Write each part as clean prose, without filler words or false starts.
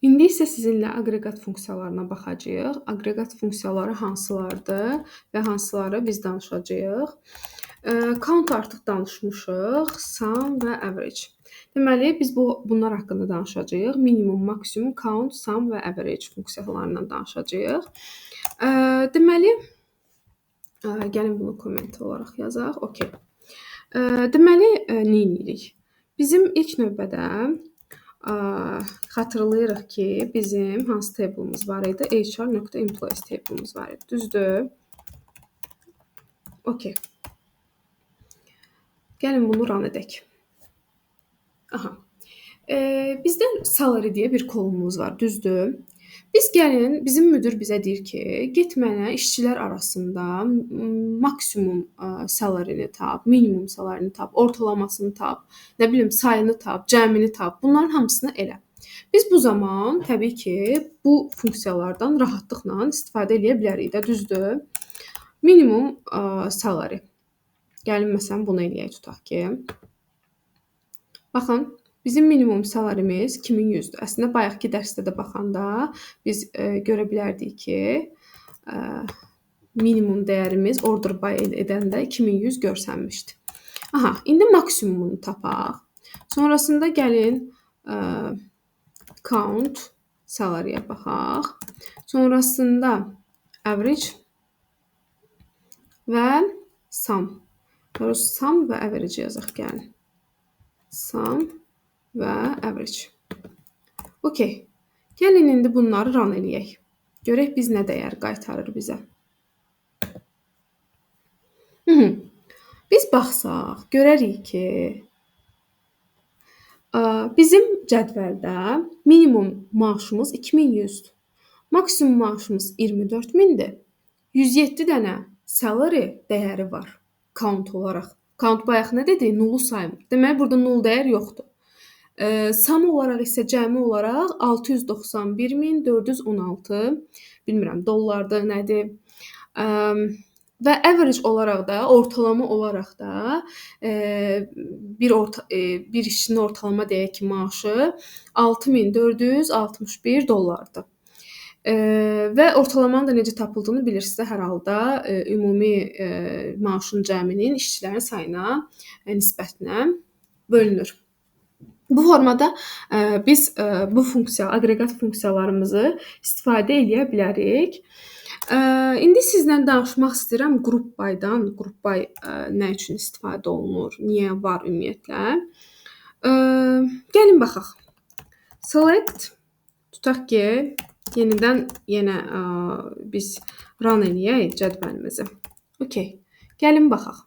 İndi isə sizinlə aqreqat funksiyalarına baxacağıq. Aqreqat funksiyaları hansılardır və hansıları biz danışacağıq. Count artıq danışmışıq, sum və average. Deməli, biz bunlar haqqında danışacağıq. Minimum, maksimum, count, sum və average funksiyalarından danışacağıq. Deməli, gəlin bunu komment olaraq yazaq. Okay. Deməli, nə edirik? Bizim ilk növbədə xatırlayırıq ki, bizim hansı table'ımız var idi? HR.employees table'ımız var idi. Düzdür? Okay. Gəlin bunu run edək. Aha. Bizdə salary deyə bir kolumuz var, düzdür? Bizim müdir bizə deyir ki, get mənə işçilər arasında maksimum salaryni tap, minimum salaryni tap, ortalamasını tap, nə bilim sayını tap, cəmini tap. Bunların hamısını elə. Biz bu zaman təbii ki, bu funksiyalardan rahatlıqla istifadə edə bilərik də, düzdür? Minimum salary. Gəlin məsələn bunu eləyək tutaq ki. Baxın, bizim minimum salarimiz 2100-dür. Əslində bayaqki dərsdə də baxanda biz görə bilərdik ki, minimum dəyərimiz order by edəndə 2100 görsənmişdi. Aha, indi maksimumunu tapaq. Sonrasında gəlin count salary'yə baxaq. Sonrasında average və sum. Sum və average yazaq gəlin. Sum və average. Okay. Gəlin indi bunları run eləyək. Görək biz nə dəyər qaytarır bizə. Biz baxsaq, görərik ki, bizim cədvəldə minimum maaşımız 2100-dür. Maksimum maaşımız 24000-dir. 107 dənə salary dəyəri var count olaraq. Count bayaq nə dedi? Nullu saymır. Demək, burada null dəyər yoxdur. Sum olaraq isə cəmi olaraq 691.416, bilmirəm, dollardır, nədir? Və average olaraq da, ortalama olaraq da bir işçinin ortalama deyək ki, maaşı 6461 dollardır. Və ortalamanın da necə tapıldığını bilirsiniz hər halda. Ümumi maaşın cəminin işçilərin sayına nisbətinə bölünür. Bu formada biz bu aqreqat funksiyalarımızı istifadə edə bilərik. İndi sizlə danışmaq istəyirəm group by-dan. Group by nə üçün istifadə olunur, niyə var ümumiyyətlə. Gəlin baxaq. Select, tutaq ki, yenə biz run eləyək cədvəlimizi. Okay. Gəlin baxaq.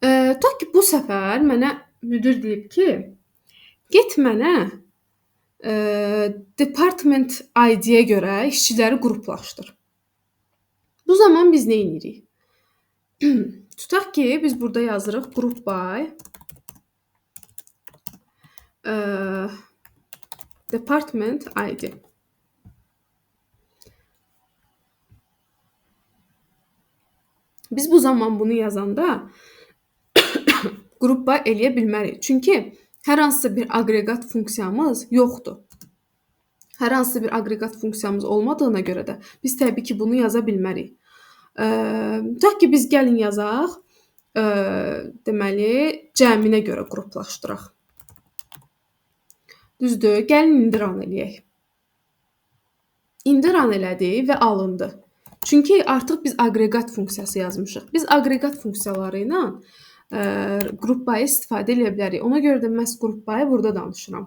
Tutaq ki, bu səfər mənə müdir deyib ki, get mənə department ID-yə görə işçiləri qruplaşdır. Bu zaman biz nə edirik? Tutaq ki, biz burada yazırıq group by department ID. Biz bu zaman bunu yazanda group by eləyə bilmərik. Çünki hər hansısa bir aqreqat funksiyamız yoxdur. Hər hansısa bir aqreqat funksiyamız olmadığına görə də biz təbii ki, bunu yaza bilmərik. Tutaq ki, biz gəlin yazaq, deməli, cəminə görə qruplaşdıraq. Düzdür? Gəlin indi run eləyək. İndi run elədik və alındı. Çünki artıq biz aqreqat funksiyası yazmışıq. Biz aqreqat funksiyaları ilə group by istifadə edə bilərik. Ona görə də məhz group by burada danışıram.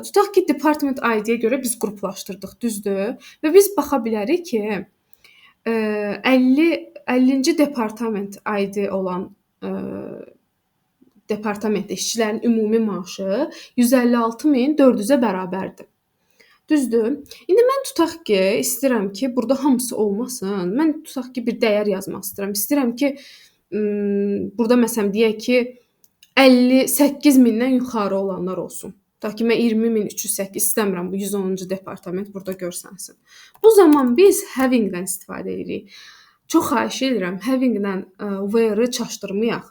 Tutaq ki, department ID-yə görə biz qruplaşdırdıq, düzdür? Və biz baxa bilərik ki, 50-ci departament ID olan departamentdə işçilərin ümumi maaşı 156.400-ə bərabərdir. Düzdür? İndi mən tutaq ki, istəyirəm ki, burada hamısı olmasın. Mən tutaq ki, bir dəyər yazmaq istəyirəm. İstəyirəm ki, burada məsələn deyək ki, 58.000-dən yuxarı olanlar olsun. Tutaq ki, mən 20.308 istəmirəm bu 110-cu departament burada görsənsin. Bu zaman biz having-dən istifadə edirik. Çox xahiş edirəm, having-dən where-ı çaşdırmayaq.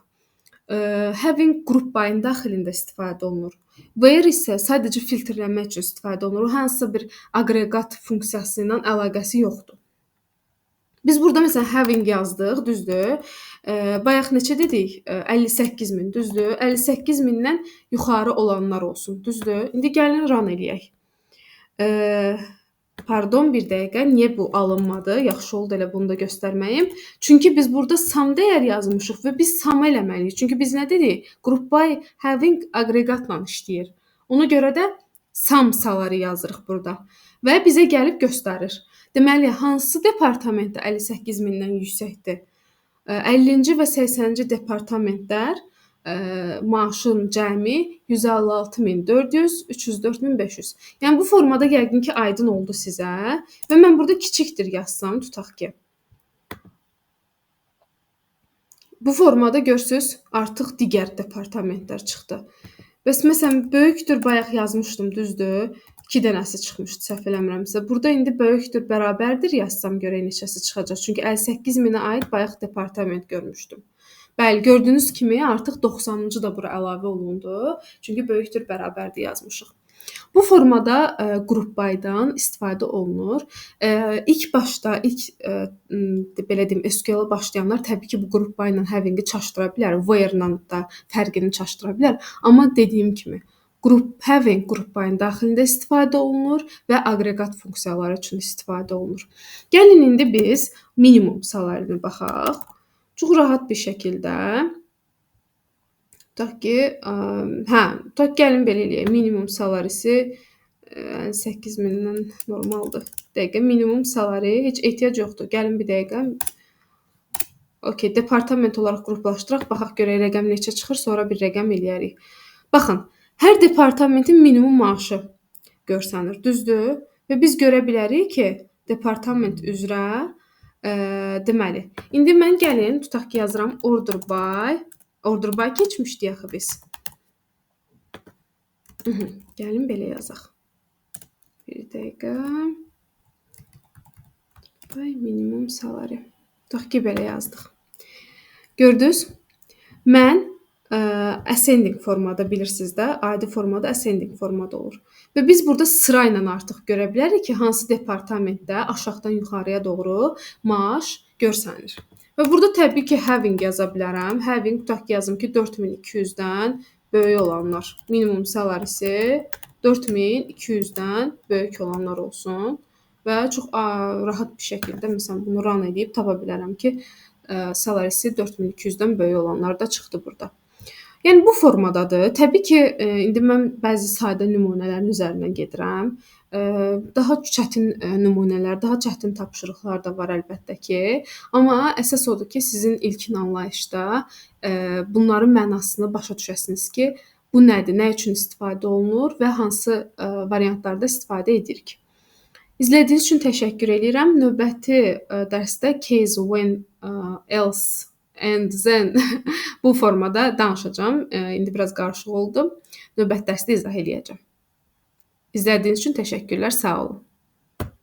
Having qrup byın daxilində istifadə olunur. Where isə sadəcə filtrləmək üçün istifadə olunur. Hansısa bir aqreqat funksiyası ilə əlaqəsi yoxdur. Biz burada məsələn having yazdıq, düzdür? Bayaq neçə dedik? 58.000, düzdür? 58.000-dən yuxarı olanlar olsun, düzdür? İndi gəlin run eləyək. Pardon, bir dəqiqə. Niyə bu alınmadı? Yaxşı oldu elə bunu da göstərməyim. Çünki biz burada sum dəyər yazmışıq və biz sum eləməliyik. Çünki biz nə dedik? Group by having aqreqatla işləyir. Ona görə də sum saları yazırıq burada və bizə gəlib göstərir. Deməli, hansı departamentdə 58.000-dən yüksəkdir? 50-ci və 80-ci departamentlər maaşın cəmi 156.400, 304.500. Yəni bu formada yəqin ki, aydın oldu sizə və mən burada kiçikdir yazsam, tutaq ki. Bu formada görsüz, artıq digər departamentlər çıxdı. Bəs məsələn, böyükdür bayaq yazmışdım, düzdür? 2 dənəsi çıxmışdı, səhv eləmirəmsə. Burada indi böyükdür, bərabərdir yazsam görək neçəsi çıxacaq. Çünki 58.000-ə aid bayaq departament görmüşdüm. Bəli, gördüyünüz kimi artıq 90-cı da bura əlavə olundu. Çünki böyükdür, bərabərdir yazmışıq. Bu formada group by'dan istifadə olunur. İlk başda, belə deyim, SQL-a başlayanlar təbii ki, bu group by ilə having-i çaşdıra bilər, where-la da fərqini çaşdıra bilər. Amma dediyim kimi, having group by-ın daxilində istifadə olunur və aqreqat funksiyaları üçün istifadə olunur. Gəlin indi biz minimum salaryına baxaq. Çox rahat bir şəkildə. Tutaq ki, tutaq gəlin belə eləyək. Minimum salarisi 8.000-dən normaldır. Dəqiqə minimum salari heç ehtiyac yoxdur. Gəlin bir dəqiqə. Okay, departament olaraq qruplaşdıraq. Baxaq görək rəqəm neçə çıxır, sonra bir rəqəm eləyərik. Baxın, hər departamentin minimum maaşı görsənir, düzdür? Və biz görə bilərik ki, departament üzrə deməli. İndi mən gəlin, tutaq ki, yazıram order by keçmişdik axı biz. Gəlin belə yazaq. Bir dəqiqə. Minimum salary. Tutaq ki, belə yazdıq. Gördünüz? Mən ascending formada bilirsiniz də, adi formada ascending formada olur. Və biz burada sıra ilə artıq görə bilərik ki, hansı departamentdə aşağıdan yuxarıya doğru maaş görsənir. Və burada təbii ki, having yaza bilərəm. Having, tutaq ki, yazım ki, 4200-dən böyük olanlar. Minimum salarisi 4200-dən böyük olanlar olsun. Və çox rahat bir şəkildə, məsələn, bunu run edib tapa bilərəm ki, salarisi 4200-dən böyük olanlar da çıxdı burada. Yəni bu formadadır. Təbii ki, indi mən bəzi sadə nümunələrin üzərindən gedirəm. Daha çətin nümunələr, daha çətin tapşırıqlar da var əlbəttə ki. Amma əsas odur ki, sizin ilkin anlayışda bunların mənasını başa düşəsiniz ki, bu nədir, nə üçün istifadə olunur və hansı variantlarda istifadə edirik. İzlədiyiniz üçün təşəkkür edirəm. Növbəti dərsdə case, when, else and then bu formada danışacağam. İndi biraz qarışıq oldu. Növbəti dərsdə izah eləyəcəm. İzlədiyiniz üçün təşəkkürlər, sağ olun.